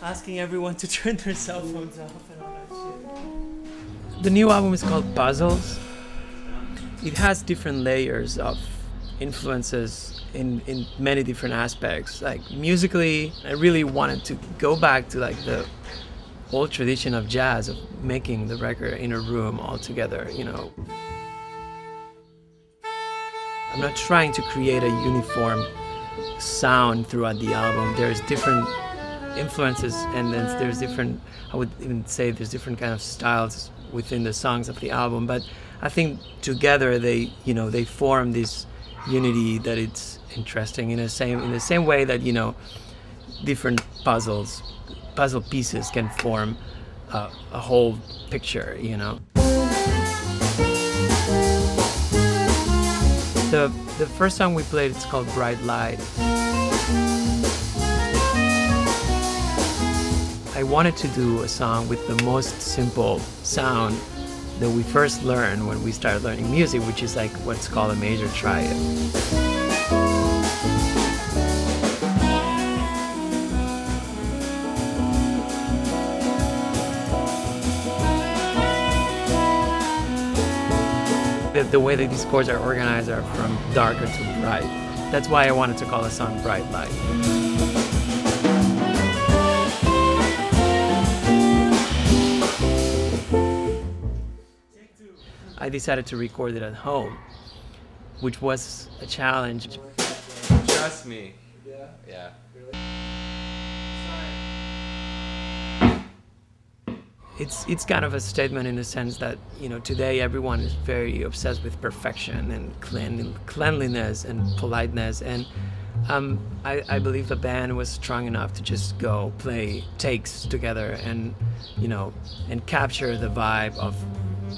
asking everyone to turn their cell phones off and all that shit. The new album is called Puzzles. It has different layers of influences in many different aspects. Like musically, I really wanted to go back to like the old tradition of jazz, of making the record in a room all together, you know. I'm not trying to create a uniform sound throughout the album. There's different influences, and then there's different, I would even say there's different kind of styles within the songs of the album, but I think together they, you know, they form this unity that it's interesting in the same way that, you know, different puzzle pieces can form a whole picture, you know. The first song we played, it's called Bright Light. I wanted to do a song with the most simple sound that we first learned when we started learning music, which is like what's called a major triad. The way that these chords are organized are from darker to bright. That's why I wanted to call the song Bright Light. I decided to record it at home, which was a challenge. Trust me. Yeah? Yeah. It's kind of a statement in the sense that, you know, today everyone is very obsessed with perfection and cleanliness and politeness, and I believe the band was strong enough to just go play takes together and, you know, and capture the vibe of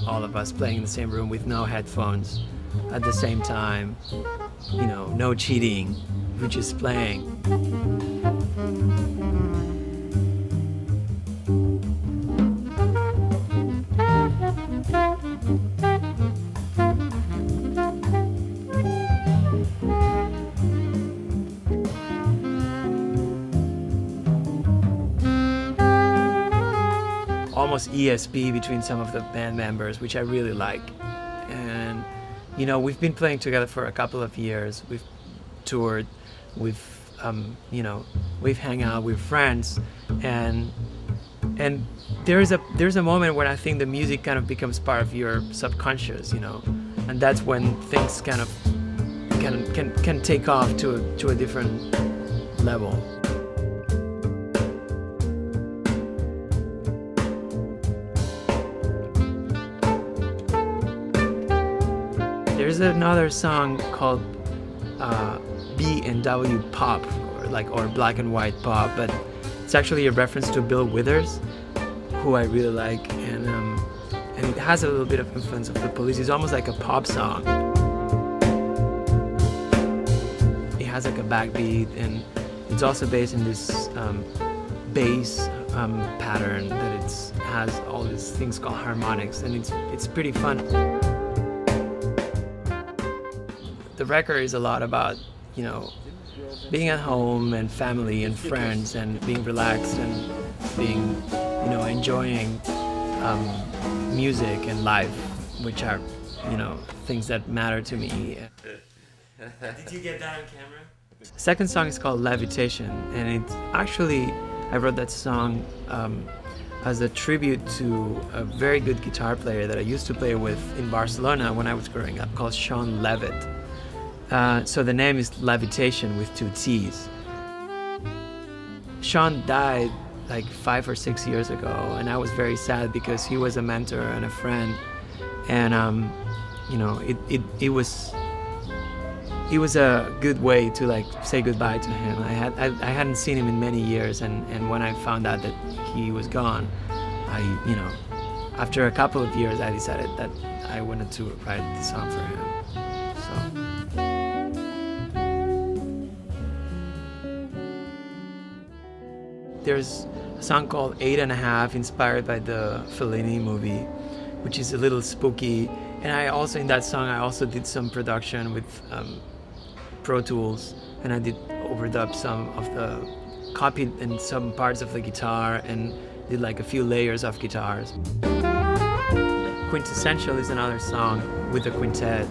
all of us playing in the same room with no headphones at the same time, you know, no cheating, we're just playing. Almost ESP between some of the band members, which I really like. And, you know, we've been playing together for a couple of years. We've toured, we've, you know, we've hung out, we're friends, and there's a moment when I think the music kind of becomes part of your subconscious, you know, and that's when things kind of can take off to a different level. There's another song called B&W Pop, or Black and White Pop, but it's actually a reference to Bill Withers, who I really like, and it has a little bit of influence of the Police. It's almost like a pop song. It has like a backbeat, and it's also based in this bass pattern that has all these things called harmonics, and it's pretty fun. The record is a lot about, you know, being at home and family and friends and being relaxed and being, you know, enjoying music and life, which are, you know, things that matter to me. Did you get that on camera? Second song is called Levitation, and it's actually, I wrote that song as a tribute to a very good guitar player that I used to play with in Barcelona when I was growing up, called Sean Levitt. So the name is Levitation with 2 T's. Sean died like 5 or 6 years ago, and I was very sad because he was a mentor and a friend, and you know, it was a good way to like say goodbye to him. I hadn't seen him in many years, and when I found out that he was gone, you know, after a couple of years, I decided that I wanted to write the song for him. So. There's a song called 8½, inspired by the Fellini movie, which is a little spooky. And I also, in that song, I also did some production with Pro Tools, and I did overdub some of the copied in some parts of the guitar and did like a few layers of guitars. Quintessential is another song with a quintet,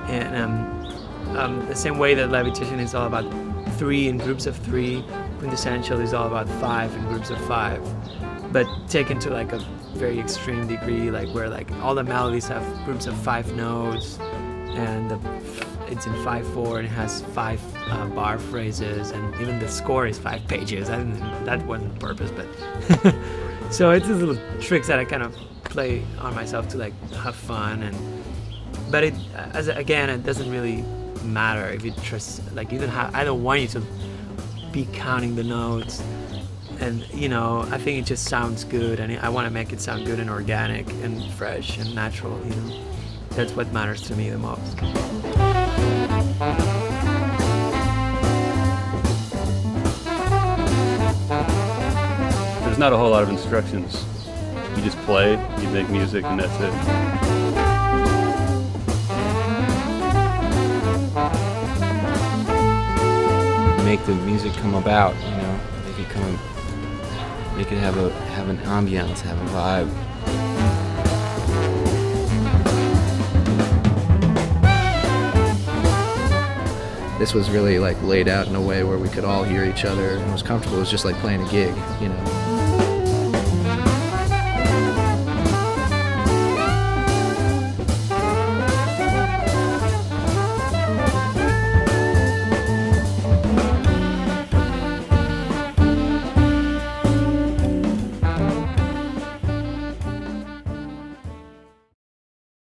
and the same way that Levitation is all about 3 in groups of 3, Quintessential is all about 5 in groups of 5, but taken to like a very extreme degree, like where like all the melodies have groups of 5 notes, and it's in 5/4 and it has 5 bar phrases, and even the score is 5 pages. That wasn't the purpose, but so it's these little tricks that I kind of play on myself to like have fun, but again, it doesn't really matter if you just like I don't want you to be counting the notes, and you know, I think it just sounds good, and I want to make it sound good and organic and fresh and natural, you know. That's what matters to me the most. There's not a whole lot of instructions. You just play, you make music, and that's it. Make the music come about, you know, make it have an ambiance, have a vibe. This was really like laid out in a way where we could all hear each other and it was comfortable. It was just like playing a gig, you know.